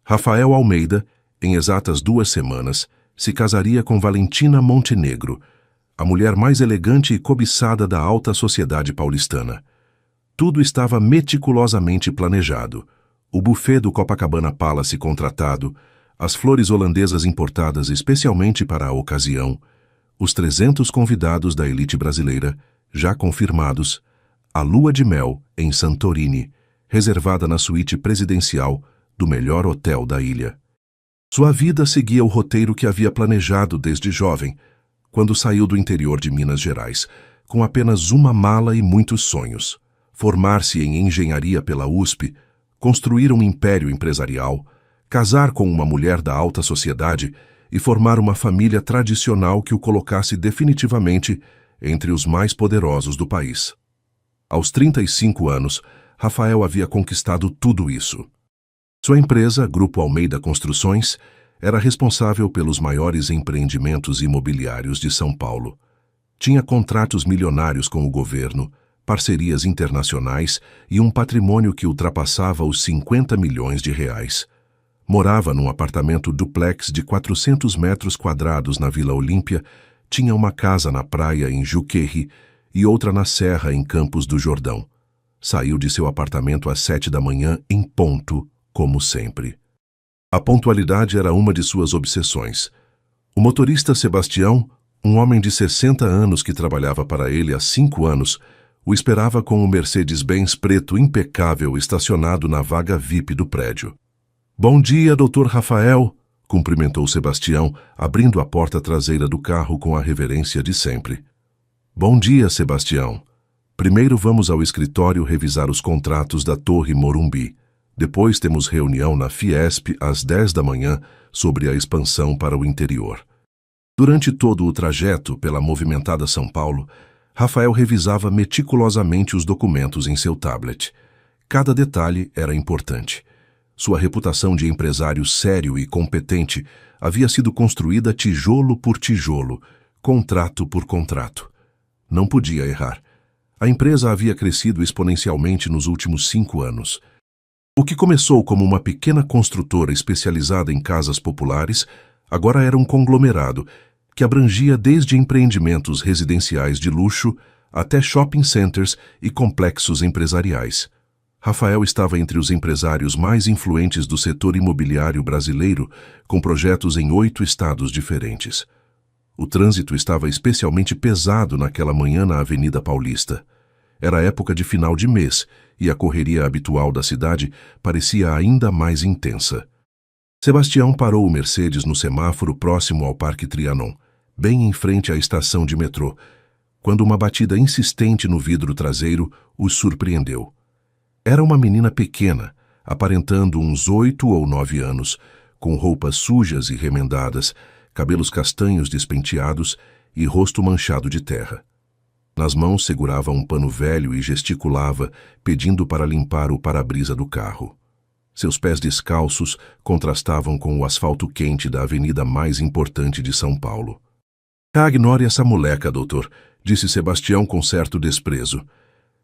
Rafael Almeida, em exatas 2 semanas, se casaria com Valentina Montenegro, a mulher mais elegante e cobiçada da alta sociedade paulistana. Tudo estava meticulosamente planejado. O buffet do Copacabana Palace contratado, as flores holandesas importadas especialmente para a ocasião, os 300 convidados da elite brasileira, já confirmados, a lua de mel em Santorini, reservada na suíte presidencial do melhor hotel da ilha. Sua vida seguia o roteiro que havia planejado desde jovem, quando saiu do interior de Minas Gerais, com apenas uma mala e muitos sonhos: formar-se em engenharia pela USP, construir um império empresarial, casar com uma mulher da alta sociedade e formar uma família tradicional que o colocasse definitivamente entre os mais poderosos do país. Aos 35 anos, Rafael havia conquistado tudo isso. Sua empresa, Grupo Almeida Construções, era responsável pelos maiores empreendimentos imobiliários de São Paulo. Tinha contratos milionários com o governo, parcerias internacionais e um patrimônio que ultrapassava os 50 milhões de reais. Morava num apartamento duplex de 400 metros quadrados na Vila Olímpia, tinha uma casa na praia em Juqueí e outra na Serra em Campos do Jordão. Saiu de seu apartamento às 7 da manhã em ponto, como sempre. A pontualidade era uma de suas obsessões. O motorista Sebastião, um homem de 60 anos que trabalhava para ele há 5 anos, o esperava com um Mercedes-Benz preto impecável estacionado na vaga VIP do prédio. "Bom dia, Dr. Rafael", cumprimentou Sebastião, abrindo a porta traseira do carro com a reverência de sempre. "Bom dia, Sebastião. Primeiro vamos ao escritório revisar os contratos da Torre Morumbi. Depois temos reunião na Fiesp às 10 da manhã sobre a expansão para o interior." Durante todo o trajeto pela movimentada São Paulo, Rafael revisava meticulosamente os documentos em seu tablet. Cada detalhe era importante. Sua reputação de empresário sério e competente havia sido construída tijolo por tijolo, contrato por contrato. Não podia errar. A empresa havia crescido exponencialmente nos últimos 5 anos. O que começou como uma pequena construtora especializada em casas populares, agora era um conglomerado que abrangia desde empreendimentos residenciais de luxo até shopping centers e complexos empresariais. Rafael estava entre os empresários mais influentes do setor imobiliário brasileiro, com projetos em 8 estados diferentes. O trânsito estava especialmente pesado naquela manhã na Avenida Paulista. Era época de final de mês e a correria habitual da cidade parecia ainda mais intensa. Sebastião parou o Mercedes no semáforo próximo ao Parque Trianon, bem em frente à estação de metrô, quando uma batida insistente no vidro traseiro os surpreendeu. Era uma menina pequena, aparentando uns 8 ou 9 anos, com roupas sujas e remendadas, cabelos castanhos despenteados e rosto manchado de terra. Nas mãos segurava um pano velho e gesticulava, pedindo para limpar o para-brisa do carro. Seus pés descalços contrastavam com o asfalto quente da avenida mais importante de São Paulo. "Ignore essa moleca, doutor", disse Sebastião com certo desprezo.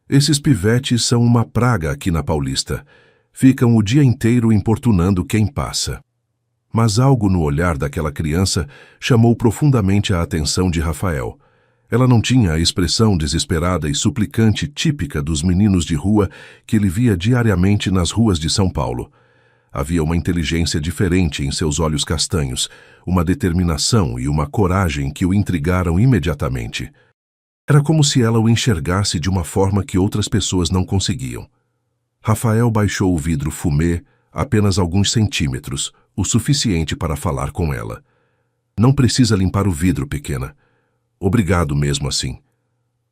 "Esses pivetes são uma praga aqui na Paulista. Ficam o dia inteiro importunando quem passa." Mas algo no olhar daquela criança chamou profundamente a atenção de Rafael. Ela não tinha a expressão desesperada e suplicante típica dos meninos de rua que ele via diariamente nas ruas de São Paulo. Havia uma inteligência diferente em seus olhos castanhos, uma determinação e uma coragem que o intrigaram imediatamente. Era como se ela o enxergasse de uma forma que outras pessoas não conseguiam. Rafael baixou o vidro fumê apenas alguns centímetros, o suficiente para falar com ela. "Não precisa limpar o vidro, pequena. Obrigado mesmo assim."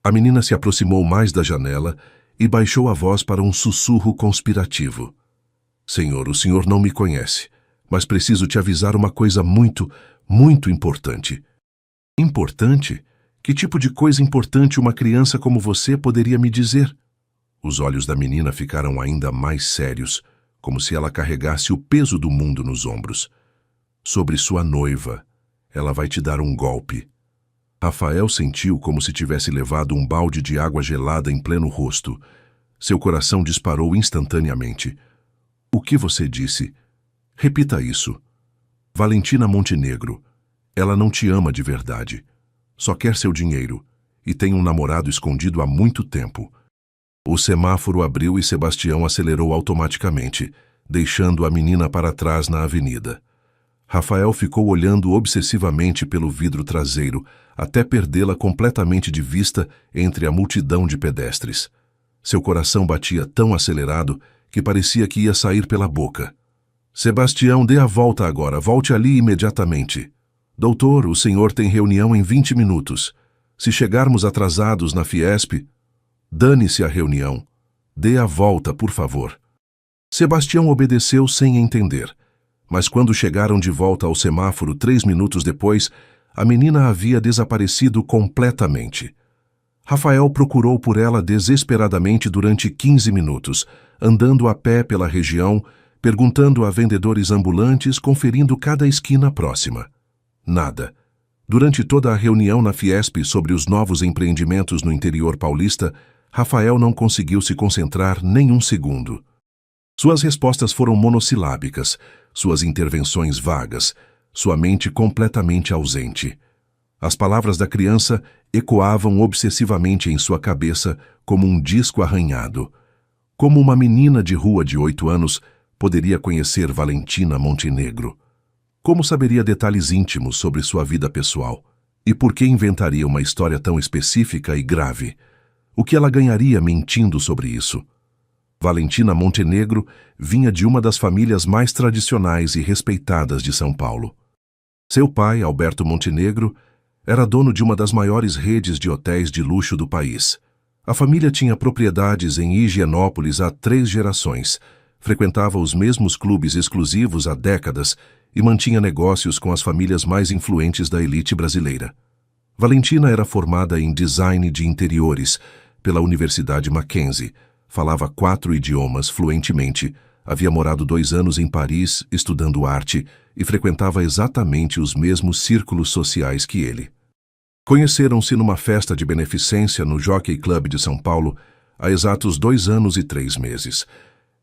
A menina se aproximou mais da janela e baixou a voz para um sussurro conspirativo. "Senhor, o senhor não me conhece, mas preciso te avisar uma coisa muito, muito importante." "Importante? Que tipo de coisa importante uma criança como você poderia me dizer?" Os olhos da menina ficaram ainda mais sérios, como se ela carregasse o peso do mundo nos ombros. "Sobre sua noiva. Ela vai te dar um golpe." Rafael sentiu como se tivesse levado um balde de água gelada em pleno rosto. Seu coração disparou instantaneamente. "O que você disse?" Repita isso. Valentina Montenegro. Ela não te ama de verdade. Só quer seu dinheiro e tem um namorado escondido há muito tempo. O semáforo abriu e Sebastião acelerou automaticamente, deixando a menina para trás na avenida. Rafael ficou olhando obsessivamente pelo vidro traseiro, até perdê-la completamente de vista entre a multidão de pedestres. Seu coração batia tão acelerado que parecia que ia sair pela boca. Sebastião, dê a volta agora, volte ali imediatamente. Doutor, o senhor tem reunião em 20 minutos. Se chegarmos atrasados na Fiesp, dane-se a reunião. Dê a volta, por favor. Sebastião obedeceu sem entender. Mas quando chegaram de volta ao semáforo 3 minutos depois, a menina havia desaparecido completamente. Rafael procurou por ela desesperadamente durante 15 minutos, andando a pé pela região, perguntando a vendedores ambulantes, conferindo cada esquina próxima. Nada. Durante toda a reunião na Fiesp sobre os novos empreendimentos no interior paulista, Rafael não conseguiu se concentrar nem um segundo. Suas respostas foram monossilábicas, suas intervenções vagas, sua mente completamente ausente. As palavras da criança ecoavam obsessivamente em sua cabeça como um disco arranhado. Como uma menina de rua de 8 anos poderia conhecer Valentina Montenegro? Como saberia detalhes íntimos sobre sua vida pessoal? E por que inventaria uma história tão específica e grave? O que ela ganharia mentindo sobre isso? Valentina Montenegro vinha de uma das famílias mais tradicionais e respeitadas de São Paulo. Seu pai, Alberto Montenegro, era dono de uma das maiores redes de hotéis de luxo do país. A família tinha propriedades em Higienópolis há 3 gerações, frequentava os mesmos clubes exclusivos há décadas e mantinha negócios com as famílias mais influentes da elite brasileira. Valentina era formada em design de interiores pela Universidade Mackenzie, falava 4 idiomas fluentemente, havia morado 2 anos em Paris estudando arte e frequentava exatamente os mesmos círculos sociais que ele. Conheceram-se numa festa de beneficência no Jockey Club de São Paulo há exatos 2 anos e 3 meses.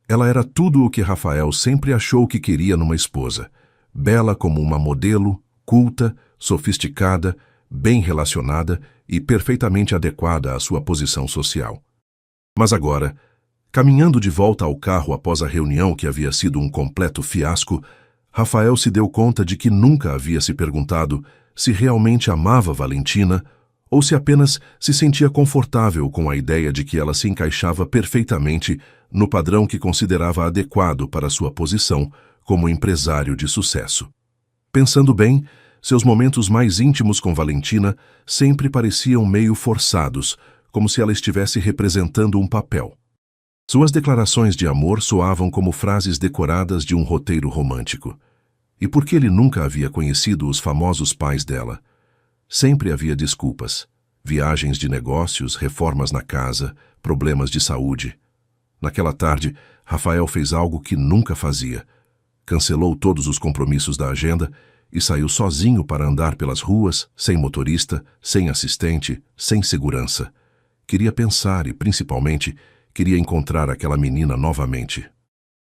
Ela era tudo o que Rafael sempre achou que queria numa esposa. Bela como uma modelo, culta, sofisticada, bem relacionada e perfeitamente adequada à sua posição social. Mas agora, caminhando de volta ao carro após a reunião que havia sido um completo fiasco, Rafael se deu conta de que nunca havia se perguntado se realmente amava Valentina ou se apenas se sentia confortável com a ideia de que ela se encaixava perfeitamente no padrão que considerava adequado para sua posição como empresário de sucesso. Pensando bem, seus momentos mais íntimos com Valentina sempre pareciam meio forçados, como se ela estivesse representando um papel. Suas declarações de amor soavam como frases decoradas de um roteiro romântico. E por que ele nunca havia conhecido os famosos pais dela? Sempre havia desculpas. Viagens de negócios, reformas na casa, problemas de saúde. Naquela tarde, Rafael fez algo que nunca fazia. Cancelou todos os compromissos da agenda e saiu sozinho para andar pelas ruas, sem motorista, sem assistente, sem segurança. Queria pensar e, principalmente, queria encontrar aquela menina novamente.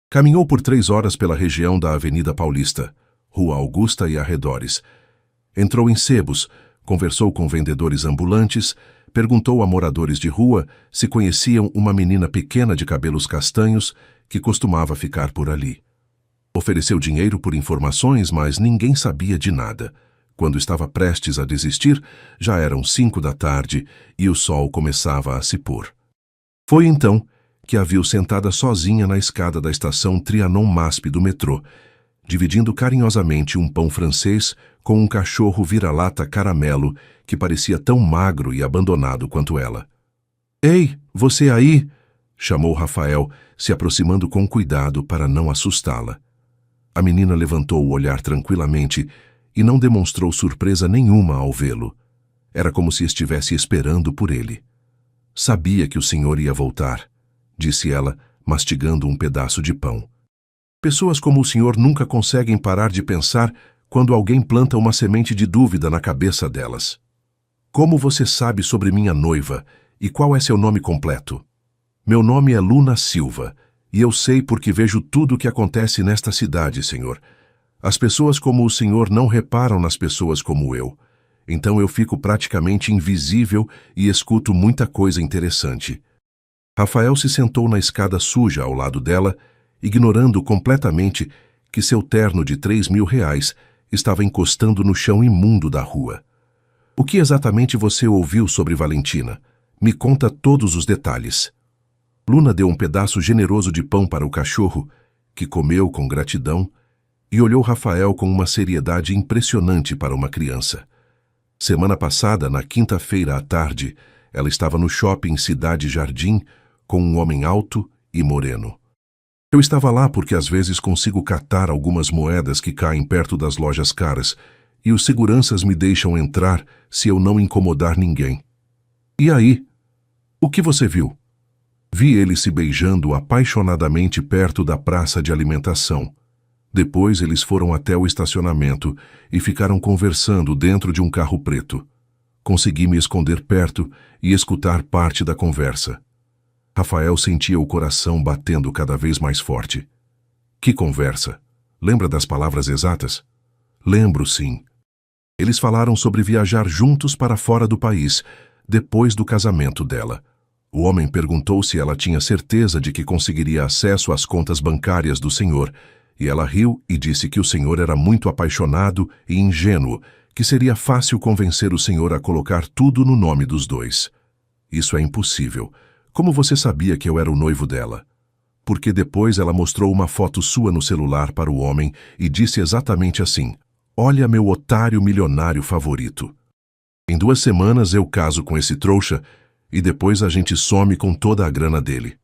Caminhou por 3 horas pela região da Avenida Paulista, Rua Augusta e arredores. Entrou em sebos, conversou com vendedores ambulantes, perguntou a moradores de rua se conheciam uma menina pequena de cabelos castanhos que costumava ficar por ali. Ofereceu dinheiro por informações, mas ninguém sabia de nada. Quando estava prestes a desistir, já eram 5 da tarde e o sol começava a se pôr. Foi então que a viu sentada sozinha na escada da estação Trianon-Masp do metrô, dividindo carinhosamente um pão francês com um cachorro vira-lata caramelo que parecia tão magro e abandonado quanto ela. "Ei, você aí!" chamou Rafael, se aproximando com cuidado para não assustá-la. A menina levantou o olhar tranquilamente e não demonstrou surpresa nenhuma ao vê-lo. Era como se estivesse esperando por ele. "Sabia que o senhor ia voltar", disse ela, mastigando um pedaço de pão. "Pessoas como o senhor nunca conseguem parar de pensar quando alguém planta uma semente de dúvida na cabeça delas. Como você sabe sobre minha noiva e qual é seu nome completo?" "Meu nome é Luna Silva E eu sei porque vejo tudo o que acontece nesta cidade, Senhor. As pessoas como o Senhor não reparam nas pessoas como eu. Então eu fico praticamente invisível e escuto muita coisa interessante. Rafael se sentou na escada suja ao lado dela, ignorando completamente que seu terno de R$ 3.000 estava encostando no chão imundo da rua. O que exatamente você ouviu sobre Valentina? Me conta todos os detalhes. Luna deu um pedaço generoso de pão para o cachorro, que comeu com gratidão, e olhou Rafael com uma seriedade impressionante para uma criança. Semana passada, na quinta-feira à tarde, ela estava no shopping Cidade Jardim com um homem alto e moreno. Eu estava lá porque às vezes consigo catar algumas moedas que caem perto das lojas caras e os seguranças me deixam entrar se eu não incomodar ninguém. E aí? O que você viu? Vi eles se beijando apaixonadamente perto da praça de alimentação. Depois eles foram até o estacionamento e ficaram conversando dentro de um carro preto. Consegui me esconder perto e escutar parte da conversa. Rafael sentia o coração batendo cada vez mais forte. Que conversa? Lembra das palavras exatas? Lembro, sim. Eles falaram sobre viajar juntos para fora do país, depois do casamento dela. O homem perguntou se ela tinha certeza de que conseguiria acesso às contas bancárias do senhor, e ela riu e disse que o senhor era muito apaixonado e ingênuo, que seria fácil convencer o senhor a colocar tudo no nome dos dois. Isso é impossível. Como você sabia que eu era o noivo dela? Porque depois ela mostrou uma foto sua no celular para o homem e disse exatamente assim: "Olha meu otário milionário favorito. Em 2 semanas eu caso com esse trouxa e depois a gente some com toda a grana dele.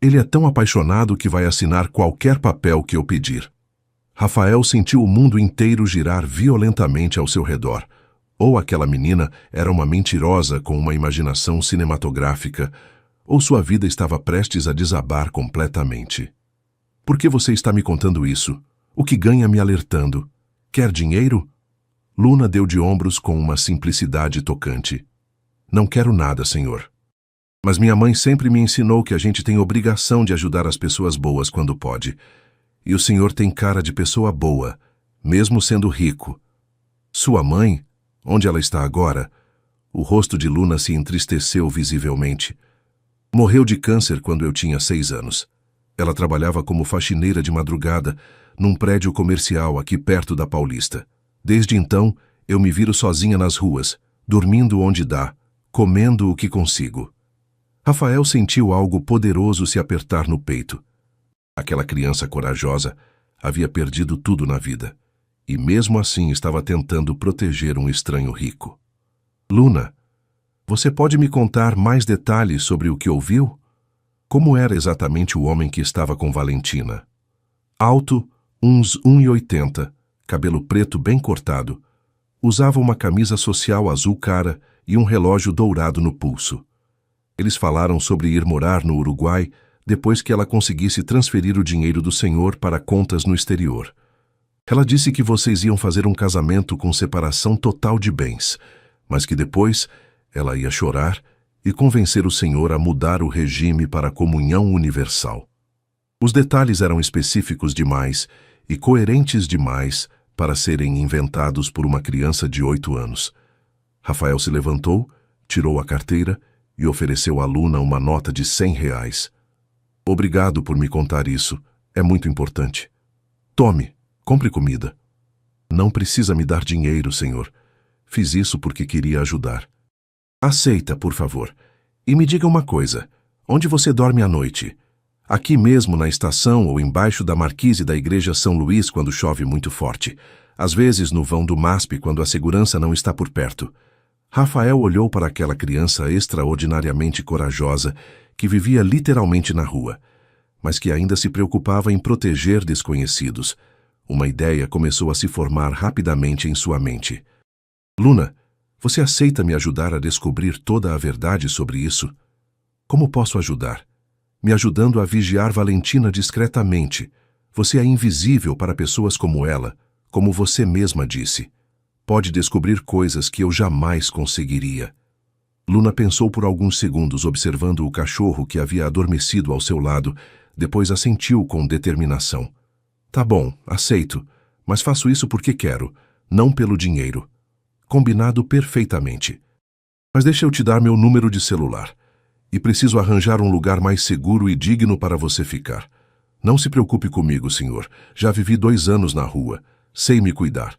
Ele é tão apaixonado que vai assinar qualquer papel que eu pedir." Rafael sentiu o mundo inteiro girar violentamente ao seu redor. Ou aquela menina era uma mentirosa com uma imaginação cinematográfica, ou sua vida estava prestes a desabar completamente. Por que você está me contando isso? O que ganha me alertando? Quer dinheiro? Luna deu de ombros com uma simplicidade tocante. Não quero nada, senhor. Mas minha mãe sempre me ensinou que a gente tem obrigação de ajudar as pessoas boas quando pode. E o senhor tem cara de pessoa boa, mesmo sendo rico. Sua mãe? Onde ela está agora? O rosto de Luna se entristeceu visivelmente. Morreu de câncer quando eu tinha 6 anos. Ela trabalhava como faxineira de madrugada num prédio comercial aqui perto da Paulista. Desde então, eu me viro sozinha nas ruas, dormindo onde dá, comendo o que consigo. Rafael sentiu algo poderoso se apertar no peito. Aquela criança corajosa havia perdido tudo na vida, e mesmo assim estava tentando proteger um estranho rico. Luna, você pode me contar mais detalhes sobre o que ouviu? Como era exatamente o homem que estava com Valentina? Alto, uns 1,80, cabelo preto bem cortado. Usava uma camisa social azul cara e um relógio dourado no pulso. Eles falaram sobre ir morar no Uruguai depois que ela conseguisse transferir o dinheiro do senhor para contas no exterior. Ela disse que vocês iam fazer um casamento com separação total de bens, mas que depois ela ia chorar e convencer o senhor a mudar o regime para a comunhão universal. Os detalhes eram específicos demais e coerentes demais para serem inventados por uma criança de 8 anos. Rafael se levantou, tirou a carteira e ofereceu à Luna uma nota de R$ 100. Obrigado por me contar isso. É muito importante. Tome, compre comida. Não precisa me dar dinheiro, senhor. Fiz isso porque queria ajudar. Aceita, por favor. E me diga uma coisa. Onde você dorme à noite? Aqui mesmo na estação ou embaixo da marquise da igreja São Luís quando chove muito forte. Às vezes no vão do MASP quando a segurança não está por perto. Rafael olhou para aquela criança extraordinariamente corajosa que vivia literalmente na rua, mas que ainda se preocupava em proteger desconhecidos. Uma ideia começou a se formar rapidamente em sua mente. Luna, você aceita me ajudar a descobrir toda a verdade sobre isso? Como posso ajudar? Me ajudando a vigiar Valentina discretamente. Você é invisível para pessoas como ela, como você mesma disse. Pode descobrir coisas que eu jamais conseguiria. Luna pensou por alguns segundos observando o cachorro que havia adormecido ao seu lado, Depois assentiu com determinação. Tá bom, aceito, mas faço isso porque quero, não pelo dinheiro. Combinado perfeitamente. Mas deixa eu te dar meu número de celular. E preciso arranjar um lugar mais seguro e digno para você ficar. Não se preocupe comigo, senhor. Já vivi 2 anos na rua. Sei me cuidar.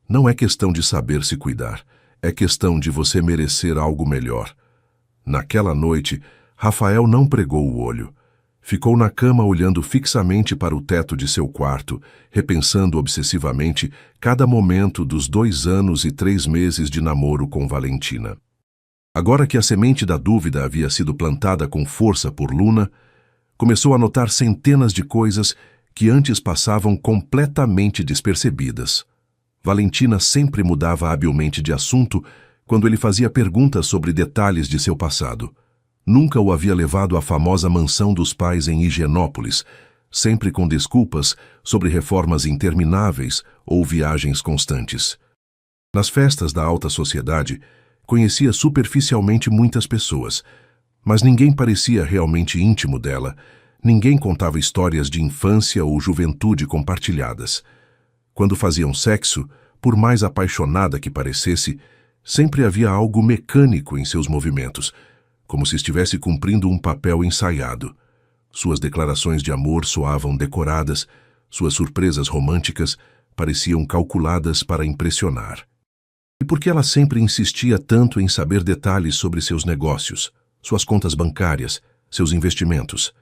Não é questão de saber se cuidar. É questão de você merecer algo melhor. Naquela noite, Rafael não pregou o olho. Ficou na cama olhando fixamente para o teto de seu quarto, repensando obsessivamente cada momento dos 2 anos e 3 meses de namoro com Valentina. Agora que a semente da dúvida havia sido plantada com força por Luna, começou a notar centenas de coisas que antes passavam completamente despercebidas. Valentina sempre mudava habilmente de assunto quando ele fazia perguntas sobre detalhes de seu passado. Nunca o havia levado à famosa mansão dos pais em Higienópolis, sempre com desculpas sobre reformas intermináveis ou viagens constantes. Nas festas da alta sociedade, conhecia superficialmente muitas pessoas, mas ninguém parecia realmente íntimo dela, ninguém contava histórias de infância ou juventude compartilhadas. Quando faziam sexo, por mais apaixonada que parecesse, sempre havia algo mecânico em seus movimentos, como se estivesse cumprindo um papel ensaiado. Suas declarações de amor soavam decoradas, suas surpresas românticas pareciam calculadas para impressionar. E por que ela sempre insistia tanto em saber detalhes sobre seus negócios, suas contas bancárias, seus investimentos?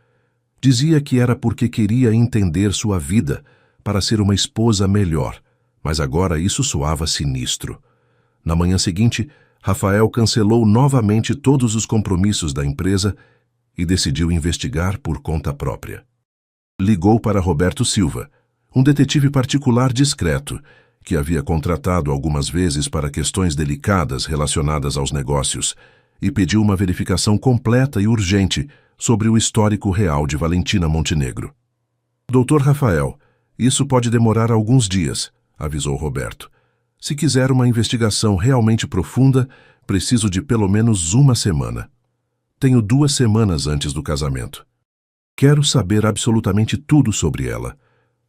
Dizia que era porque queria entender sua vida para ser uma esposa melhor, mas agora isso soava sinistro. Na manhã seguinte, Rafael cancelou novamente todos os compromissos da empresa e decidiu investigar por conta própria. Ligou para Roberto Silva, um detetive particular discreto, que havia contratado algumas vezes para questões delicadas relacionadas aos negócios, e pediu uma verificação completa e urgente sobre o histórico real de Valentina Montenegro. Doutor Rafael, isso pode demorar alguns dias, avisou Roberto. Se quiser uma investigação realmente profunda, preciso de pelo menos 1 semana. Tenho 2 semanas antes do casamento. Quero saber absolutamente tudo sobre ela.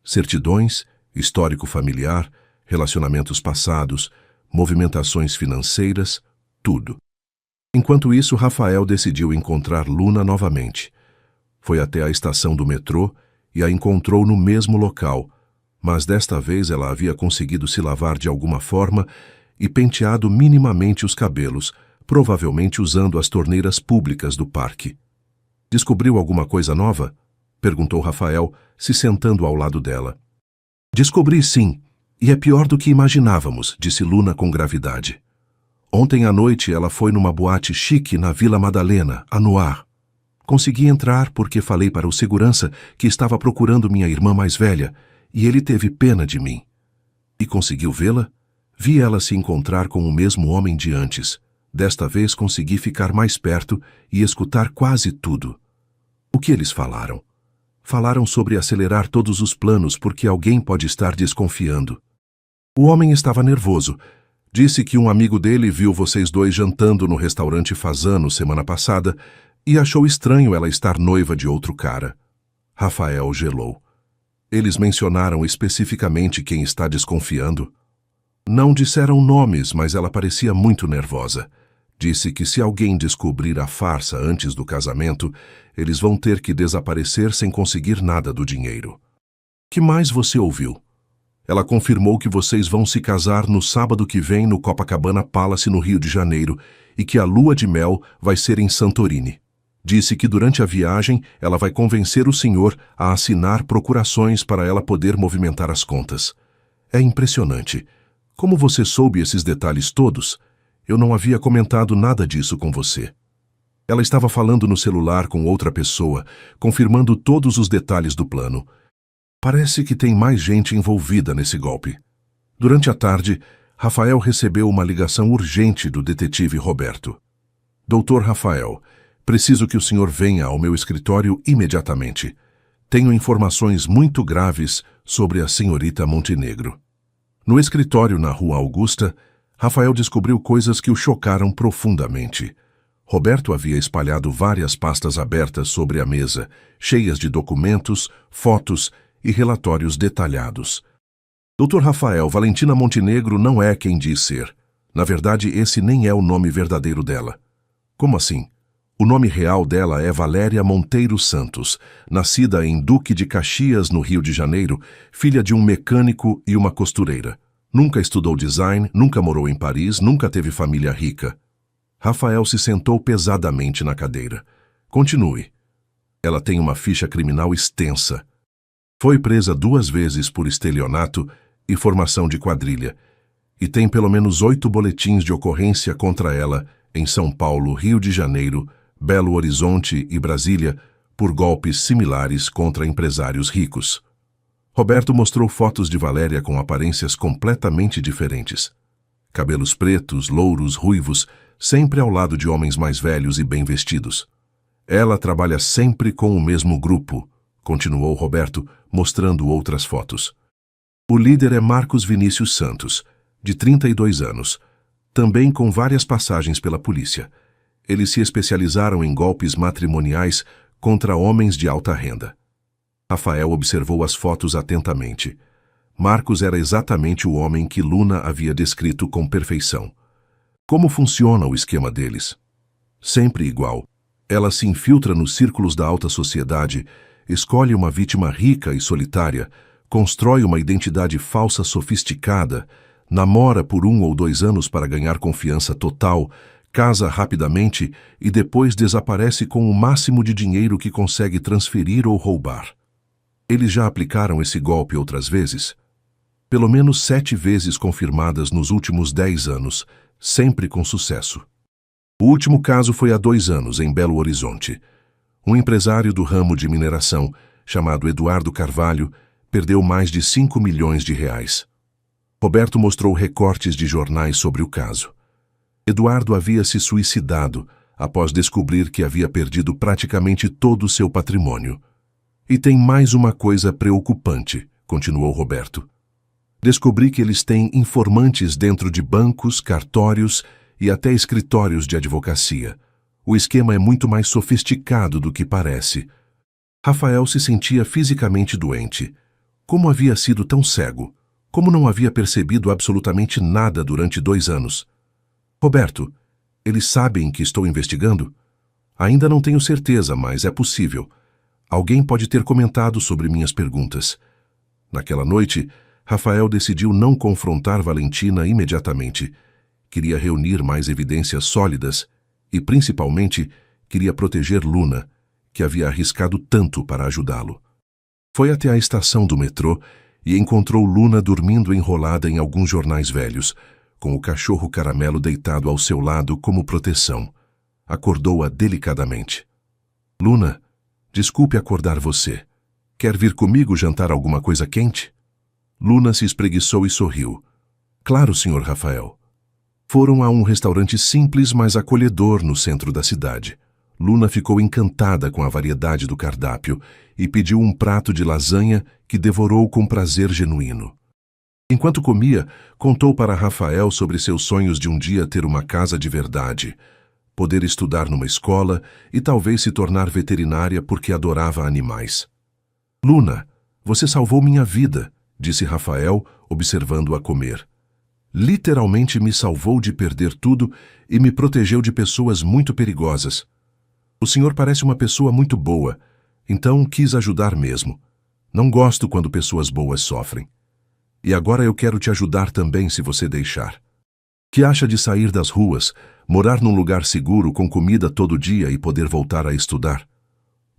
Certidões, histórico familiar, relacionamentos passados, movimentações financeiras, tudo. Enquanto isso, Rafael decidiu encontrar Luna novamente. Foi até a estação do metrô e a encontrou no mesmo local, mas desta vez ela havia conseguido se lavar de alguma forma e penteado minimamente os cabelos, provavelmente usando as torneiras públicas do parque. Descobriu alguma coisa nova? Perguntou Rafael, se sentando ao lado dela. Descobri sim, e é pior do que imaginávamos, disse Luna com gravidade. Ontem à noite ela foi numa boate chique na Vila Madalena, a Noir. Consegui entrar porque falei para o segurança que estava procurando minha irmã mais velha, e ele teve pena de mim. E conseguiu vê-la? Vi ela se encontrar com o mesmo homem de antes. Desta vez consegui ficar mais perto e escutar quase tudo. O que eles falaram? Falaram sobre acelerar todos os planos porque alguém pode estar desconfiando. O homem estava nervoso. Disse que um amigo dele viu vocês 2 jantando no restaurante Fasano semana passada e achou estranho ela estar noiva de outro cara. Rafael gelou. Eles mencionaram especificamente quem está desconfiando? Não disseram nomes, mas ela parecia muito nervosa. Disse que se alguém descobrir a farsa antes do casamento, eles vão ter que desaparecer sem conseguir nada do dinheiro. Que mais você ouviu? Ela confirmou que vocês vão se casar no sábado que vem no Copacabana Palace, no Rio de Janeiro, e que a lua de mel vai ser em Santorini. Disse que durante a viagem ela vai convencer o senhor a assinar procurações para ela poder movimentar as contas. É impressionante. Como você soube esses detalhes todos? Eu não havia comentado nada disso com você. Ela estava falando no celular com outra pessoa, confirmando todos os detalhes do plano. Parece que tem mais gente envolvida nesse golpe. Durante a tarde, Rafael recebeu uma ligação urgente do detetive Roberto. Doutor Rafael, preciso que o senhor venha ao meu escritório imediatamente. Tenho informações muito graves sobre a senhorita Montenegro. No escritório na Rua Augusta, Rafael descobriu coisas que o chocaram profundamente. Roberto havia espalhado várias pastas abertas sobre a mesa, cheias de documentos, fotos e relatórios detalhados. Dr. Rafael, Valentina Montenegro não é quem diz ser. Na verdade, esse nem é o nome verdadeiro dela. Como assim? O nome real dela é Valéria Monteiro Santos, nascida em Duque de Caxias, no Rio de Janeiro, filha de um mecânico e uma costureira. Nunca estudou design, nunca morou em Paris, nunca teve família rica. Rafael se sentou pesadamente na cadeira. Continue. Ela tem uma ficha criminal extensa. Foi presa 2 vezes por estelionato e formação de quadrilha, e tem pelo menos 8 boletins de ocorrência contra ela em São Paulo, Rio de Janeiro, Belo Horizonte e Brasília por golpes similares contra empresários ricos. Roberto mostrou fotos de Valéria com aparências completamente diferentes. Cabelos pretos, louros, ruivos, sempre ao lado de homens mais velhos e bem vestidos. Ela trabalha sempre com o mesmo grupo, continuou Roberto, mostrando outras fotos. O líder é Marcos Vinícius Santos, de 32 anos, também com várias passagens pela polícia. Eles se especializaram em golpes matrimoniais contra homens de alta renda. Rafael observou as fotos atentamente. Marcos era exatamente o homem que Luna havia descrito com perfeição. Como funciona o esquema deles? Sempre igual. Ela se infiltra nos círculos da alta sociedade, escolhe uma vítima rica e solitária, constrói uma identidade falsa sofisticada, namora por 1 ou 2 anos para ganhar confiança total, casa rapidamente e depois desaparece com o máximo de dinheiro que consegue transferir ou roubar. Eles já aplicaram esse golpe outras vezes? Pelo menos 7 vezes confirmadas nos últimos 10 anos, sempre com sucesso. O último caso foi há 2 anos, em Belo Horizonte. Um empresário do ramo de mineração, chamado Eduardo Carvalho, perdeu mais de 5 milhões de reais. Roberto mostrou recortes de jornais sobre o caso. Eduardo havia se suicidado após descobrir que havia perdido praticamente todo o seu patrimônio. E tem mais uma coisa preocupante, continuou Roberto. Descobri que eles têm informantes dentro de bancos, cartórios e até escritórios de advocacia. O esquema é muito mais sofisticado do que parece. Rafael se sentia fisicamente doente. Como havia sido tão cego? Como não havia percebido absolutamente nada durante 2 anos? Roberto, eles sabem que estou investigando? Ainda não tenho certeza, mas é possível. Alguém pode ter comentado sobre minhas perguntas. Naquela noite, Rafael decidiu não confrontar Valentina imediatamente. Queria reunir mais evidências sólidas e, principalmente, queria proteger Luna, que havia arriscado tanto para ajudá-lo. Foi até a estação do metrô e encontrou Luna dormindo enrolada em alguns jornais velhos, com o cachorro caramelo deitado ao seu lado como proteção. Acordou-a delicadamente. Luna, desculpe acordar você. Quer vir comigo jantar alguma coisa quente? Luna se espreguiçou e sorriu. Claro, Sr. Rafael. Foram a um restaurante simples, mas acolhedor no centro da cidade. Luna ficou encantada com a variedade do cardápio e pediu um prato de lasanha que devorou com prazer genuíno. Enquanto comia, contou para Rafael sobre seus sonhos de um dia ter uma casa de verdade, poder estudar numa escola e talvez se tornar veterinária porque adorava animais. Luna, você salvou minha vida, disse Rafael, observando-a comer. Literalmente me salvou de perder tudo e me protegeu de pessoas muito perigosas. O senhor parece uma pessoa muito boa, então quis ajudar mesmo. Não gosto quando pessoas boas sofrem. E agora eu quero te ajudar também se você deixar. Que acha de sair das ruas, morar num lugar seguro com comida todo dia e poder voltar a estudar?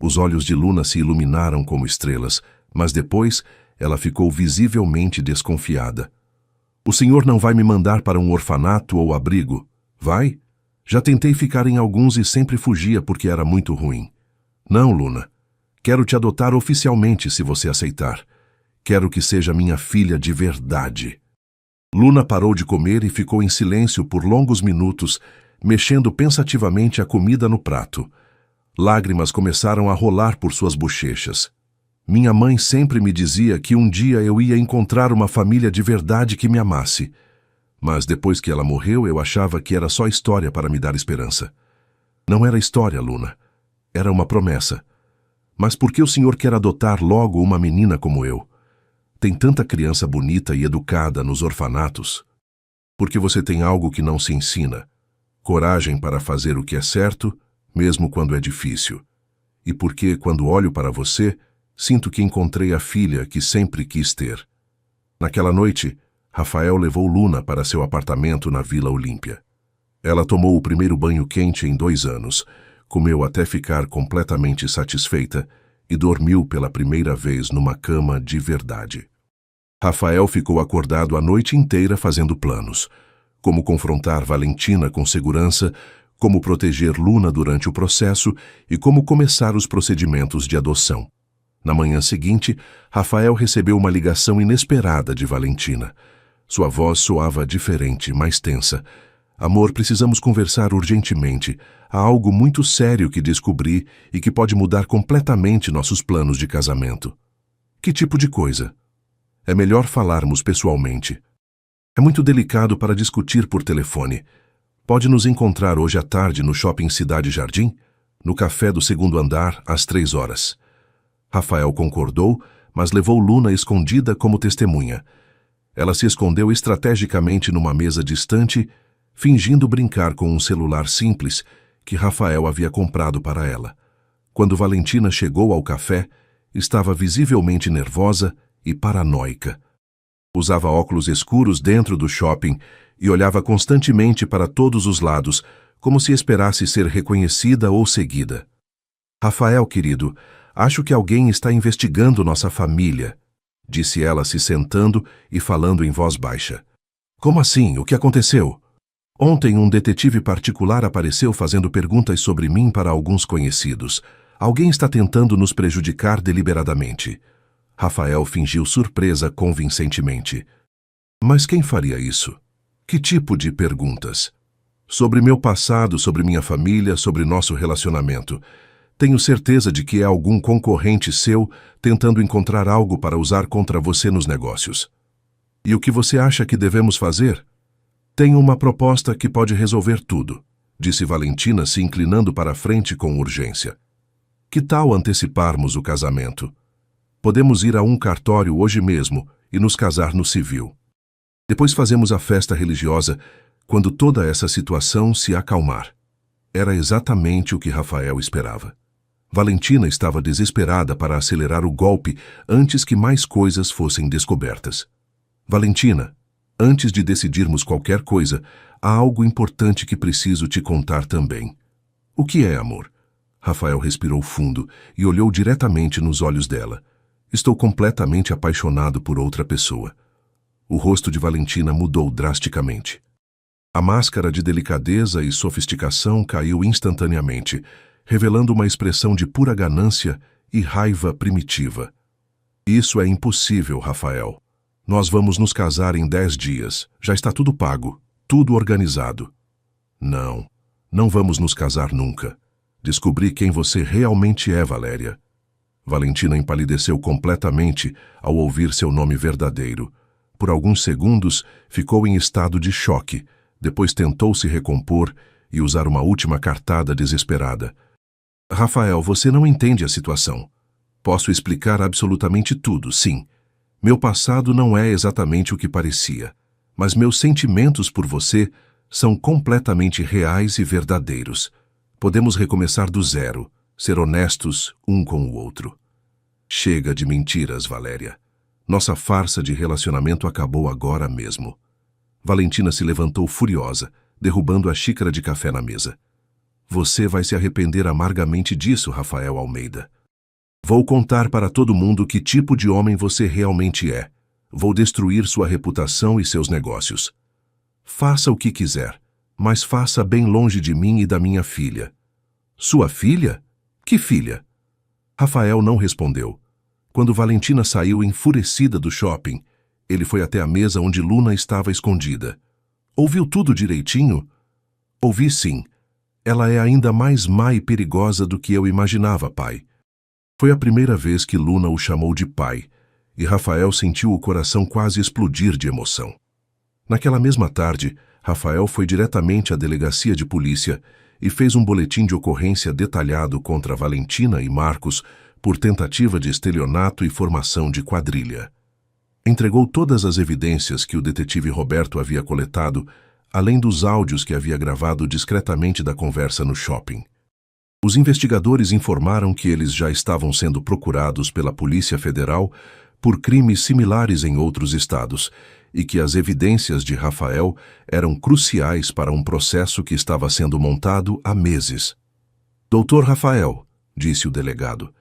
Os olhos de Luna se iluminaram como estrelas, mas depois ela ficou visivelmente desconfiada. O senhor não vai me mandar para um orfanato ou abrigo, vai? Já tentei ficar em alguns e sempre fugia porque era muito ruim. Não, Luna. Quero te adotar oficialmente se você aceitar. Quero que seja minha filha de verdade. Luna parou de comer e ficou em silêncio por longos minutos, mexendo pensativamente a comida no prato. Lágrimas começaram a rolar por suas bochechas. Minha mãe sempre me dizia que um dia eu ia encontrar uma família de verdade que me amasse. Mas depois que ela morreu, eu achava que era só história para me dar esperança. Não era história, Luna. Era uma promessa. Mas por que o senhor quer adotar logo uma menina como eu? Tem tanta criança bonita e educada nos orfanatos. Porque você tem algo que não se ensina. Coragem para fazer o que é certo, mesmo quando é difícil. E porque, quando olho para você, sinto que encontrei a filha que sempre quis ter. Naquela noite, Rafael levou Luna para seu apartamento na Vila Olímpia. Ela tomou o primeiro banho quente em 2 anos, comeu até ficar completamente satisfeita e dormiu pela primeira vez numa cama de verdade. Rafael ficou acordado a noite inteira fazendo planos. Como confrontar Valentina com segurança, como proteger Luna durante o processo e como começar os procedimentos de adoção. Na manhã seguinte, Rafael recebeu uma ligação inesperada de Valentina. Sua voz soava diferente, mais tensa. Amor, precisamos conversar urgentemente. Há algo muito sério que descobri e que pode mudar completamente nossos planos de casamento. Que tipo de coisa? É melhor falarmos pessoalmente. É muito delicado para discutir por telefone. Pode nos encontrar hoje à tarde no Shopping Cidade Jardim? No café do 2º andar, às 3 horas. Rafael concordou, mas levou Luna escondida como testemunha. Ela se escondeu estrategicamente numa mesa distante, fingindo brincar com um celular simples que Rafael havia comprado para ela. Quando Valentina chegou ao café, estava visivelmente nervosa e paranoica. Usava óculos escuros dentro do shopping e olhava constantemente para todos os lados, como se esperasse ser reconhecida ou seguida. Rafael, querido, acho que alguém está investigando nossa família, disse ela se sentando e falando em voz baixa. Como assim? O que aconteceu? Ontem um detetive particular apareceu fazendo perguntas sobre mim para alguns conhecidos. Alguém está tentando nos prejudicar deliberadamente. Rafael fingiu surpresa convincentemente. Mas quem faria isso? Que tipo de perguntas? Sobre meu passado, sobre minha família, sobre nosso relacionamento. Tenho certeza de que é algum concorrente seu tentando encontrar algo para usar contra você nos negócios. E o que você acha que devemos fazer? Tenho uma proposta que pode resolver tudo, disse Valentina se inclinando para a frente com urgência. Que tal anteciparmos o casamento? Podemos ir a um cartório hoje mesmo e nos casar no civil. Depois fazemos a festa religiosa quando toda essa situação se acalmar. Era exatamente o que Rafael esperava. Valentina estava desesperada para acelerar o golpe antes que mais coisas fossem descobertas. Valentina, antes de decidirmos qualquer coisa, há algo importante que preciso te contar também. O que é, amor? Rafael respirou fundo e olhou diretamente nos olhos dela. Estou completamente apaixonado por outra pessoa. O rosto de Valentina mudou drasticamente. A máscara de delicadeza e sofisticação caiu instantaneamente, revelando uma expressão de pura ganância e raiva primitiva. Isso é impossível, Rafael. Nós vamos nos casar em 10 dias. Já está tudo pago, tudo organizado. Não, não vamos nos casar nunca. Descobri quem você realmente é, Valéria. Valentina empalideceu completamente ao ouvir seu nome verdadeiro. Por alguns segundos, ficou em estado de choque. Depois tentou se recompor e usar uma última cartada desesperada. Rafael, você não entende a situação. Posso explicar absolutamente tudo, sim. Meu passado não é exatamente o que parecia, mas meus sentimentos por você são completamente reais e verdadeiros. Podemos recomeçar do zero, ser honestos um com o outro. Chega de mentiras, Valéria. Nossa farsa de relacionamento acabou agora mesmo. Valentina se levantou furiosa, derrubando a xícara de café na mesa. Você vai se arrepender amargamente disso, Rafael Almeida. Vou contar para todo mundo que tipo de homem você realmente é. Vou destruir sua reputação e seus negócios. Faça o que quiser, mas faça bem longe de mim e da minha filha. Sua filha? Que filha? Rafael não respondeu. Quando Valentina saiu enfurecida do shopping, ele foi até a mesa onde Luna estava escondida. Ouviu tudo direitinho? Ouvi sim. Ela é ainda mais má e perigosa do que eu imaginava, pai. Foi a primeira vez que Luna o chamou de pai, e Rafael sentiu o coração quase explodir de emoção. Naquela mesma tarde, Rafael foi diretamente à delegacia de polícia e fez um boletim de ocorrência detalhado contra Valentina e Marcos por tentativa de estelionato e formação de quadrilha. Entregou todas as evidências que o detetive Roberto havia coletado, além dos áudios que havia gravado discretamente da conversa no shopping. Os investigadores informaram que eles já estavam sendo procurados pela Polícia Federal por crimes similares em outros estados e que as evidências de Rafael eram cruciais para um processo que estava sendo montado há meses. Doutor Rafael, disse o delegado,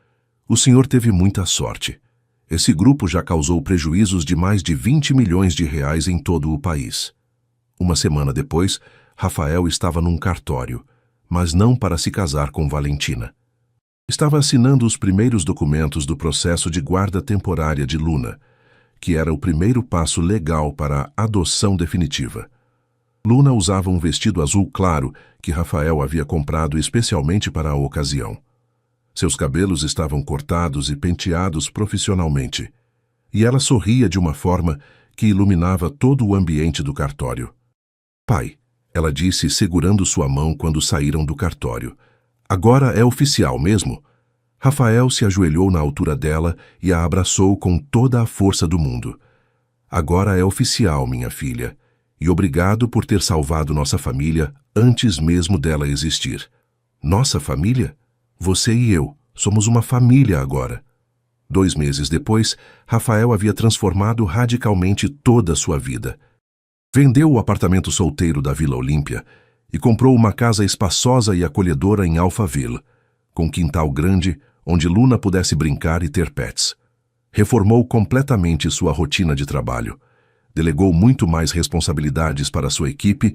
o senhor teve muita sorte. Esse grupo já causou prejuízos de mais de 20 milhões de reais em todo o país. Uma semana depois, Rafael estava num cartório, mas não para se casar com Valentina. Estava assinando os primeiros documentos do processo de guarda temporária de Luna, que era o primeiro passo legal para a adoção definitiva. Luna usava um vestido azul claro que Rafael havia comprado especialmente para a ocasião. Seus cabelos estavam cortados e penteados profissionalmente, e ela sorria de uma forma que iluminava todo o ambiente do cartório. Pai, ela disse segurando sua mão quando saíram do cartório. Agora é oficial mesmo? Rafael se ajoelhou na altura dela e a abraçou com toda a força do mundo. Agora é oficial, minha filha, e obrigado por ter salvado nossa família antes mesmo dela existir. Nossa família? Você e eu, somos uma família agora. 2 meses depois, Rafael havia transformado radicalmente toda a sua vida. Vendeu o apartamento solteiro da Vila Olímpia e comprou uma casa espaçosa e acolhedora em Alphaville, com quintal grande onde Luna pudesse brincar e ter pets. Reformou completamente sua rotina de trabalho, delegou muito mais responsabilidades para sua equipe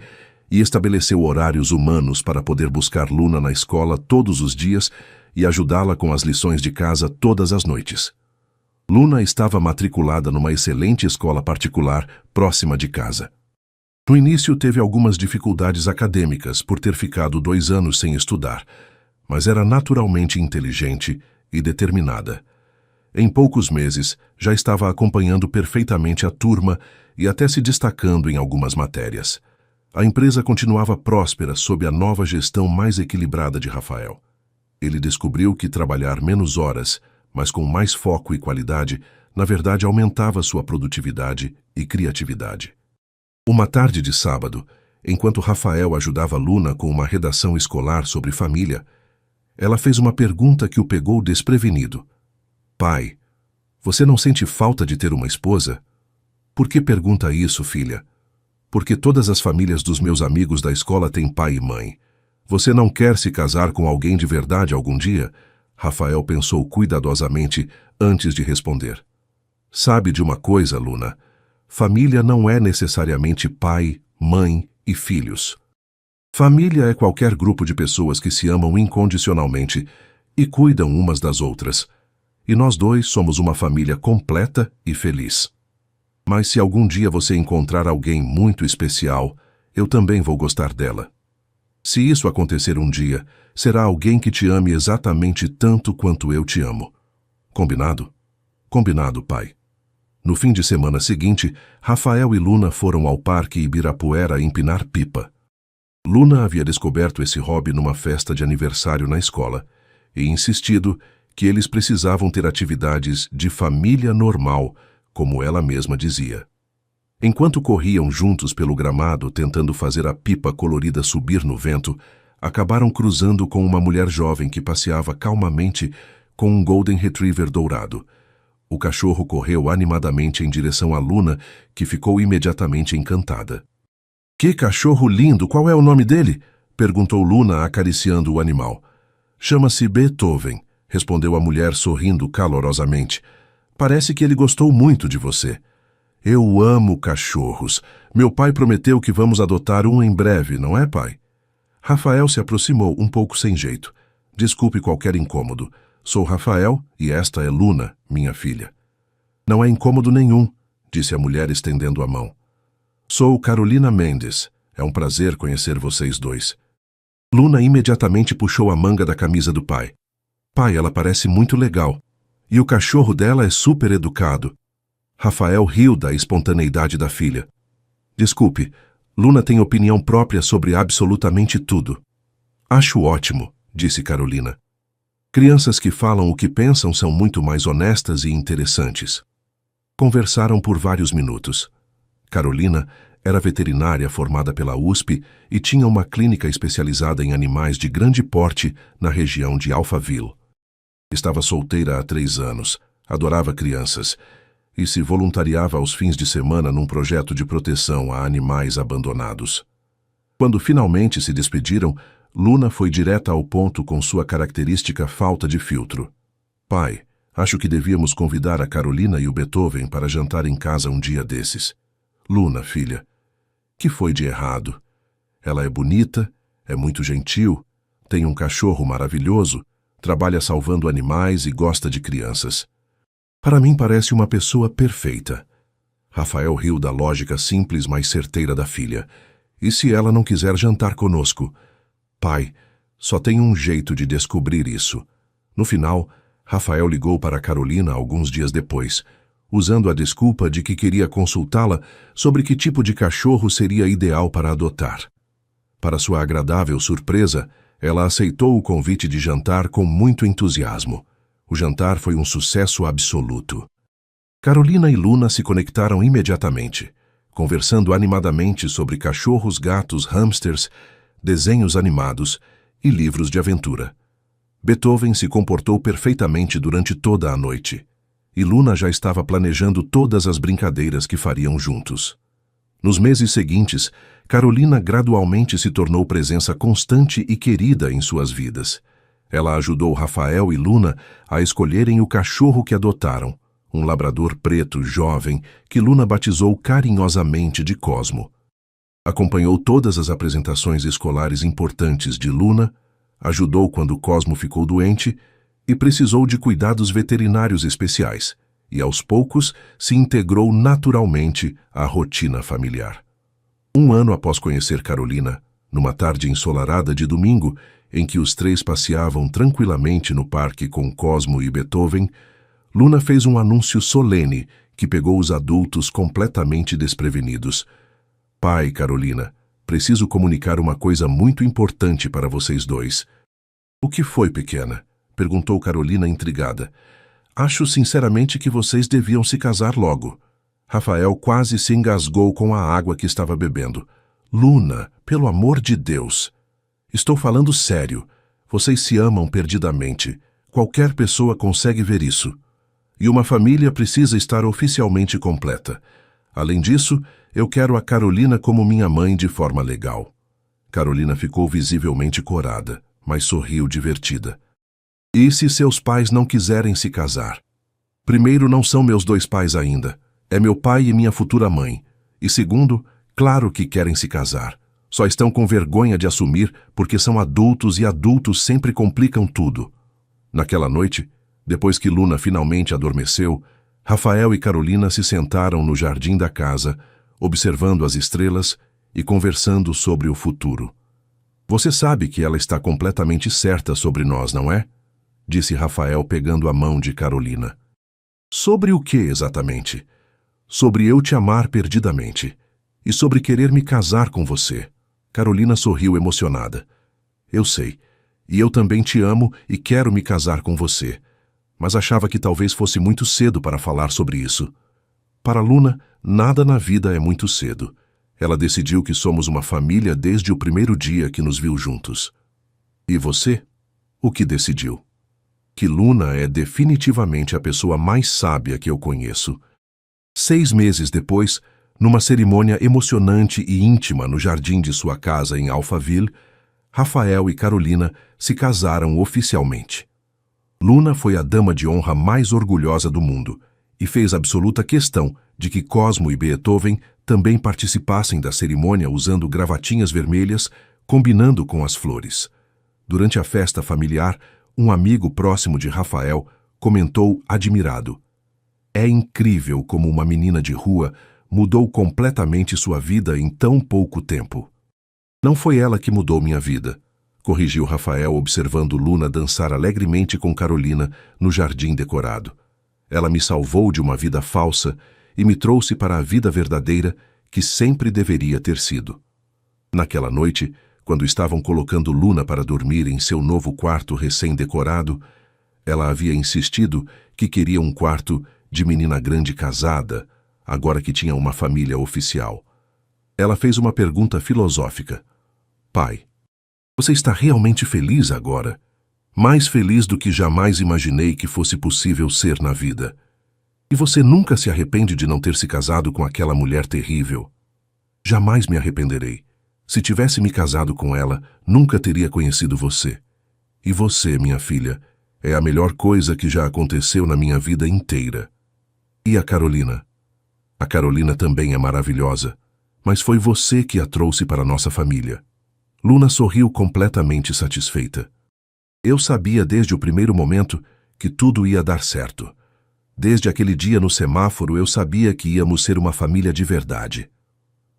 e estabeleceu horários humanos para poder buscar Luna na escola todos os dias e ajudá-la com as lições de casa todas as noites. Luna estava matriculada numa excelente escola particular próxima de casa. No início teve algumas dificuldades acadêmicas por ter ficado 2 anos sem estudar, mas era naturalmente inteligente e determinada. Em poucos meses, já estava acompanhando perfeitamente a turma e até se destacando em algumas matérias. A empresa continuava próspera sob a nova gestão mais equilibrada de Rafael. Ele descobriu que trabalhar menos horas, mas com mais foco e qualidade, na verdade aumentava sua produtividade e criatividade. Uma tarde de sábado, enquanto Rafael ajudava Luna com uma redação escolar sobre família, ela fez uma pergunta que o pegou desprevenido. Pai, você não sente falta de ter uma esposa? Por que pergunta isso, filha? Porque todas as famílias dos meus amigos da escola têm pai e mãe. Você não quer se casar com alguém de verdade algum dia? Rafael pensou cuidadosamente antes de responder. Sabe de uma coisa, Luna? Família não é necessariamente pai, mãe e filhos. Família é qualquer grupo de pessoas que se amam incondicionalmente e cuidam umas das outras. E nós dois somos uma família completa e feliz. Mas se algum dia você encontrar alguém muito especial, eu também vou gostar dela. Se isso acontecer um dia, será alguém que te ame exatamente tanto quanto eu te amo. Combinado? Combinado, pai. No fim de semana seguinte, Rafael e Luna foram ao Parque Ibirapuera empinar pipa. Luna havia descoberto esse hobby numa festa de aniversário na escola e insistido que eles precisavam ter atividades de família normal, como ela mesma dizia. Enquanto corriam juntos pelo gramado tentando fazer a pipa colorida subir no vento, acabaram cruzando com uma mulher jovem que passeava calmamente com um Golden Retriever dourado. O cachorro correu animadamente em direção a Luna, que ficou imediatamente encantada. Que cachorro lindo! Qual é o nome dele? Perguntou Luna, acariciando o animal. Chama-se Beethoven, respondeu a mulher sorrindo calorosamente. Parece que ele gostou muito de você. Eu amo cachorros. Meu pai prometeu que vamos adotar um em breve, não é, pai? Rafael se aproximou, um pouco sem jeito. Desculpe qualquer incômodo. Sou Rafael e esta é Luna, minha filha. Não é incômodo nenhum, disse a mulher estendendo a mão. Sou Carolina Mendes. É um prazer conhecer vocês dois. Luna imediatamente puxou a manga da camisa do pai. Pai, ela parece muito legal. E o cachorro dela é super educado. Rafael riu da espontaneidade da filha. Desculpe, Luna tem opinião própria sobre absolutamente tudo. Acho ótimo, disse Carolina. Crianças que falam o que pensam são muito mais honestas e interessantes. Conversaram por vários minutos. Carolina era veterinária formada pela USP e tinha uma clínica especializada em animais de grande porte na região de Alphaville. Estava solteira há 3 anos, adorava crianças e se voluntariava aos fins de semana num projeto de proteção a animais abandonados. Quando finalmente se despediram, Luna foi direta ao ponto com sua característica falta de filtro. Pai, acho que devíamos convidar a Carolina e o Beethoven para jantar em casa um dia desses. Luna, filha, que foi de errado? Ela é bonita, é muito gentil, tem um cachorro maravilhoso, trabalha salvando animais e gosta de crianças. Para mim parece uma pessoa perfeita. Rafael riu da lógica simples, mas certeira da filha. E se ela não quiser jantar conosco? Pai, só tem um jeito de descobrir isso. No final, Rafael ligou para Carolina alguns dias depois, usando a desculpa de que queria consultá-la sobre que tipo de cachorro seria ideal para adotar. Para sua agradável surpresa, ela aceitou o convite de jantar com muito entusiasmo. O jantar foi um sucesso absoluto. Carolina e Luna se conectaram imediatamente, conversando animadamente sobre cachorros, gatos, hamsters, desenhos animados e livros de aventura. Beethoven se comportou perfeitamente durante toda a noite, e Luna já estava planejando todas as brincadeiras que fariam juntos. Nos meses seguintes, Carolina gradualmente se tornou presença constante e querida em suas vidas. Ela ajudou Rafael e Luna a escolherem o cachorro que adotaram, um labrador preto jovem que Luna batizou carinhosamente de Cosmo. Acompanhou todas as apresentações escolares importantes de Luna, ajudou quando Cosmo ficou doente e precisou de cuidados veterinários especiais, e aos poucos se integrou naturalmente à rotina familiar. 1 ano após conhecer Carolina, numa tarde ensolarada de domingo, em que os 3 passeavam tranquilamente no parque com Cosmo e Beethoven, Luna fez um anúncio solene que pegou os adultos completamente desprevenidos. Pai, Carolina, preciso comunicar uma coisa muito importante para vocês 2. O que foi, pequena? Perguntou Carolina intrigada. Acho sinceramente que vocês deviam se casar logo. Rafael quase se engasgou com a água que estava bebendo. Luna, pelo amor de Deus! Estou falando sério. Vocês se amam perdidamente. Qualquer pessoa consegue ver isso. E uma família precisa estar oficialmente completa. Além disso, eu quero a Carolina como minha mãe de forma legal. Carolina ficou visivelmente corada, mas sorriu divertida. E se seus pais não quiserem se casar? Primeiro, não são meus 2 pais ainda. É meu pai e minha futura mãe. E segundo, claro que querem se casar. Só estão com vergonha de assumir porque são adultos e adultos sempre complicam tudo. Naquela noite, depois que Luna finalmente adormeceu, Rafael e Carolina se sentaram no jardim da casa, observando as estrelas e conversando sobre o futuro. Você sabe que ela está completamente certa sobre nós, não é? Disse Rafael pegando a mão de Carolina. Sobre o que exatamente? Sobre eu te amar perdidamente. E sobre querer me casar com você. Carolina sorriu emocionada. Eu sei. E eu também te amo e quero me casar com você. Mas achava que talvez fosse muito cedo para falar sobre isso. Para Luna, nada na vida é muito cedo. Ela decidiu que somos uma família desde o primeiro dia que nos viu juntos. E você? O que decidiu? Que Luna é definitivamente a pessoa mais sábia que eu conheço. 6 meses depois, numa cerimônia emocionante e íntima no jardim de sua casa em Alphaville, Rafael e Carolina se casaram oficialmente. Luna foi a dama de honra mais orgulhosa do mundo e fez absoluta questão de que Cosmo e Beethoven também participassem da cerimônia usando gravatinhas vermelhas, combinando com as flores. Durante a festa familiar, um amigo próximo de Rafael comentou admirado: "É incrível como uma menina de rua mudou completamente sua vida em tão pouco tempo." "Não foi ela que mudou minha vida", corrigiu Rafael observando Luna dançar alegremente com Carolina no jardim decorado. "Ela me salvou de uma vida falsa e me trouxe para a vida verdadeira que sempre deveria ter sido." Naquela noite, Quando estavam colocando Luna para dormir em seu novo quarto recém-decorado, ela havia insistido que queria um quarto de menina grande casada, agora que tinha uma família oficial. Ela fez uma pergunta filosófica. Pai, você está realmente feliz agora? Mais feliz do que jamais imaginei que fosse possível ser na vida. E você nunca se arrepende de não ter se casado com aquela mulher terrível? Jamais me arrependerei. Se tivesse me casado com ela, nunca teria conhecido você. E você, minha filha, é a melhor coisa que já aconteceu na minha vida inteira. E a Carolina? A Carolina também é maravilhosa, mas foi você que a trouxe para nossa família. Luna sorriu completamente satisfeita. Eu sabia desde o primeiro momento que tudo ia dar certo. Desde aquele dia no semáforo eu sabia que íamos ser uma família de verdade.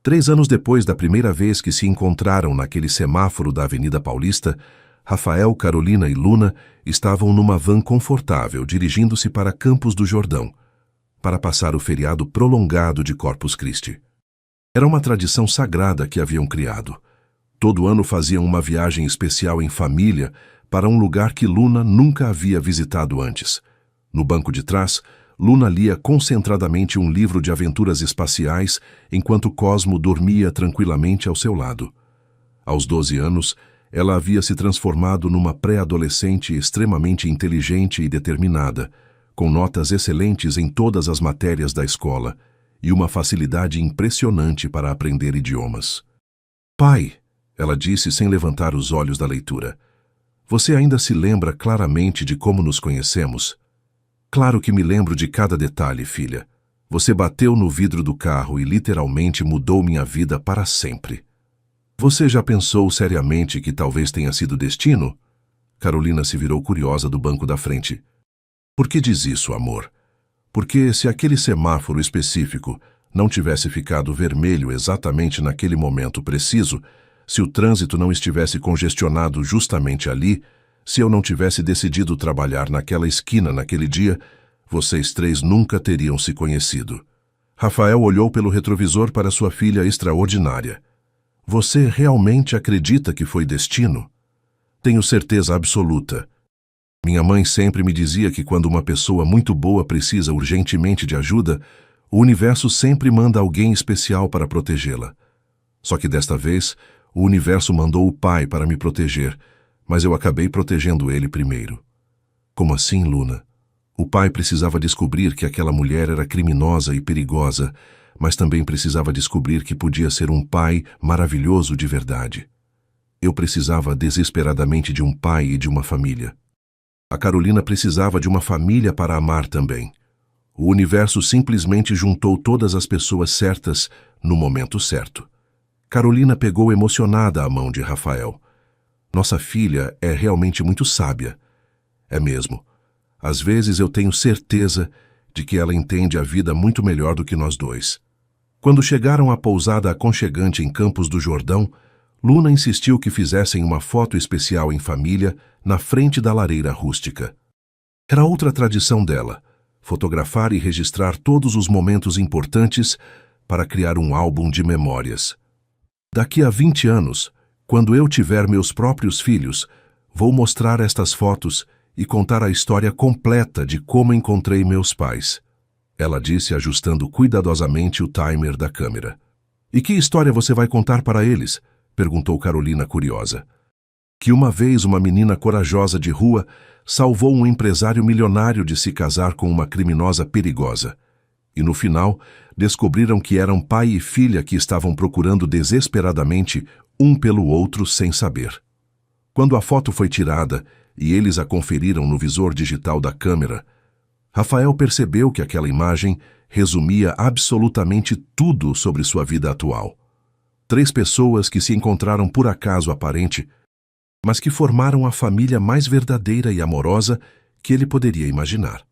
3 anos depois da primeira vez que se encontraram naquele semáforo da Avenida Paulista, Rafael, Carolina e Luna estavam numa van confortável dirigindo-se para Campos do Jordão, para passar o feriado prolongado de Corpus Christi. Era uma tradição sagrada que haviam criado. Todo ano faziam uma viagem especial em família para um lugar que Luna nunca havia visitado antes. No banco de trás, Luna lia concentradamente um livro de aventuras espaciais enquanto Cosmo dormia tranquilamente ao seu lado. Aos 12 anos, ela havia se transformado numa pré-adolescente extremamente inteligente e determinada, com notas excelentes em todas as matérias da escola e uma facilidade impressionante para aprender idiomas. Pai, ela disse sem levantar os olhos da leitura, você ainda se lembra claramente de como nos conhecemos? Claro que me lembro de cada detalhe, filha. Você bateu no vidro do carro e literalmente mudou minha vida para sempre. Você já pensou seriamente que talvez tenha sido destino? Carolina se virou curiosa do banco da frente. Por que diz isso, amor? Porque se aquele semáforo específico não tivesse ficado vermelho exatamente naquele momento preciso, se o trânsito não estivesse congestionado justamente ali, se eu não tivesse decidido trabalhar naquela esquina naquele dia, vocês 3 nunca teriam se conhecido. Rafael olhou pelo retrovisor para sua filha extraordinária. Você realmente acredita que foi destino? Tenho certeza absoluta. Minha mãe sempre me dizia que quando uma pessoa muito boa precisa urgentemente de ajuda, o universo sempre manda alguém especial para protegê-la. Só que desta vez, o universo mandou o pai para me proteger, mas eu acabei protegendo ele primeiro. Como assim, Luna? O pai precisava descobrir que aquela mulher era criminosa e perigosa, mas também precisava descobrir que podia ser um pai maravilhoso de verdade. Eu precisava desesperadamente de um pai e de uma família. A Carolina precisava de uma família para amar também. O universo simplesmente juntou todas as pessoas certas no momento certo. Carolina pegou emocionada a mão de Rafael. Nossa filha é realmente muito sábia. É mesmo. Às vezes eu tenho certeza de que ela entende a vida muito melhor do que nós dois. Quando chegaram à pousada aconchegante em Campos do Jordão, Luna insistiu que fizessem uma foto especial em família na frente da lareira rústica. Era outra tradição dela, fotografar e registrar todos os momentos importantes para criar um álbum de memórias. Daqui a 20 anos, quando eu tiver meus próprios filhos, vou mostrar estas fotos e contar a história completa de como encontrei meus pais. Ela disse, ajustando cuidadosamente o timer da câmera. E que história você vai contar para eles? Perguntou Carolina curiosa. Que uma vez uma menina corajosa de rua salvou um empresário milionário de se casar com uma criminosa perigosa. E no final, descobriram que eram pai e filha que estavam procurando desesperadamente um pelo outro sem saber. Quando a foto foi tirada e eles a conferiram no visor digital da câmera, Rafael percebeu que aquela imagem resumia absolutamente tudo sobre sua vida atual. 3 pessoas que se encontraram por acaso aparente, mas que formaram a família mais verdadeira e amorosa que ele poderia imaginar.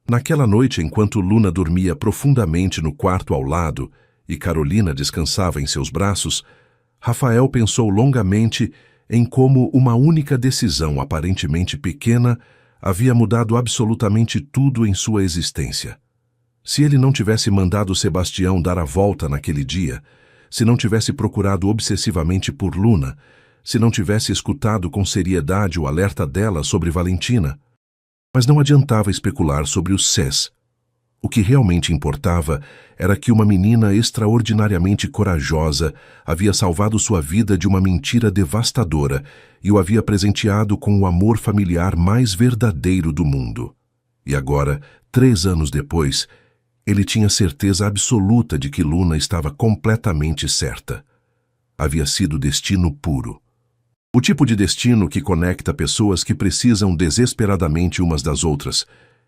Naquela noite, enquanto Luna dormia profundamente no quarto ao lado e Carolina descansava em seus braços, Rafael pensou longamente em como uma única decisão aparentemente pequena havia mudado absolutamente tudo em sua existência. Se ele não tivesse mandado Sebastião dar a volta naquele dia, se não tivesse procurado obsessivamente por Luna, se não tivesse escutado com seriedade o alerta dela sobre Valentina. Mas não adiantava especular sobre os Cs. O que realmente importava era que uma menina extraordinariamente corajosa havia salvado sua vida de uma mentira devastadora e o havia presenteado com o amor familiar mais verdadeiro do mundo. E agora, 3 anos depois, ele tinha certeza absoluta de que Luna estava completamente certa. Havia sido destino puro. O tipo de destino que conecta pessoas que precisam desesperadamente umas das outras,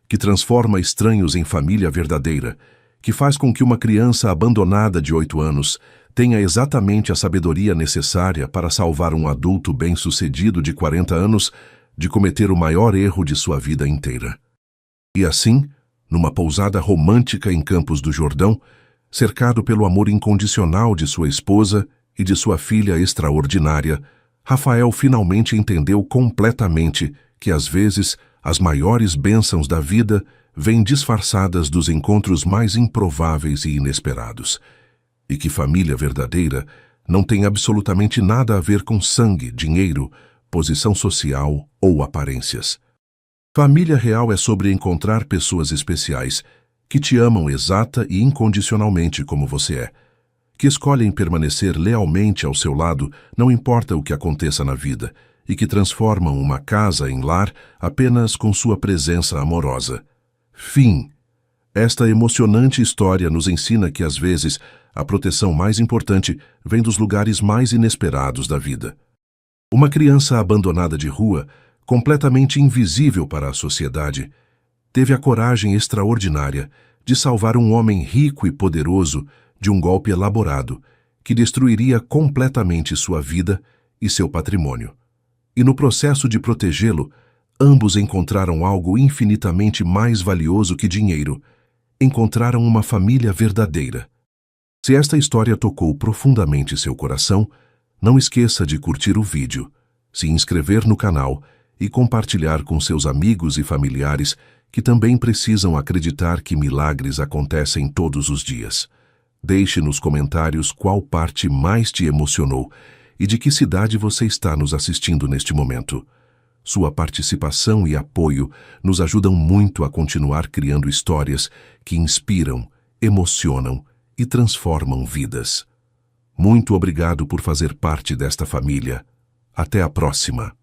que transforma estranhos em família verdadeira, que faz com que uma criança abandonada de 8 anos tenha exatamente a sabedoria necessária para salvar um adulto bem-sucedido de 40 anos de cometer o maior erro de sua vida inteira. E assim, numa pousada romântica em Campos do Jordão, cercado pelo amor incondicional de sua esposa e de sua filha extraordinária, Rafael finalmente entendeu completamente que, às vezes, as maiores bênçãos da vida vêm disfarçadas dos encontros mais improváveis e inesperados, e que família verdadeira não tem absolutamente nada a ver com sangue, dinheiro, posição social ou aparências. Família real é sobre encontrar pessoas especiais que te amam exata e incondicionalmente como você é, que escolhem permanecer lealmente ao seu lado, não importa o que aconteça na vida, e que transformam uma casa em lar apenas com sua presença amorosa. Fim. Esta emocionante história nos ensina que, às vezes, a proteção mais importante vem dos lugares mais inesperados da vida. Uma criança abandonada de rua, completamente invisível para a sociedade, teve a coragem extraordinária de salvar um homem rico e poderoso de um golpe elaborado que destruiria completamente sua vida e seu patrimônio. E no processo de protegê-lo, ambos encontraram algo infinitamente mais valioso que dinheiro. Encontraram uma família verdadeira. Se esta história tocou profundamente seu coração, não esqueça de curtir o vídeo, se inscrever no canal e compartilhar com seus amigos e familiares que também precisam acreditar que milagres acontecem todos os dias. Deixe nos comentários qual parte mais te emocionou e de que cidade você está nos assistindo neste momento. Sua participação e apoio nos ajudam muito a continuar criando histórias que inspiram, emocionam e transformam vidas. Muito obrigado por fazer parte desta família. Até a próxima!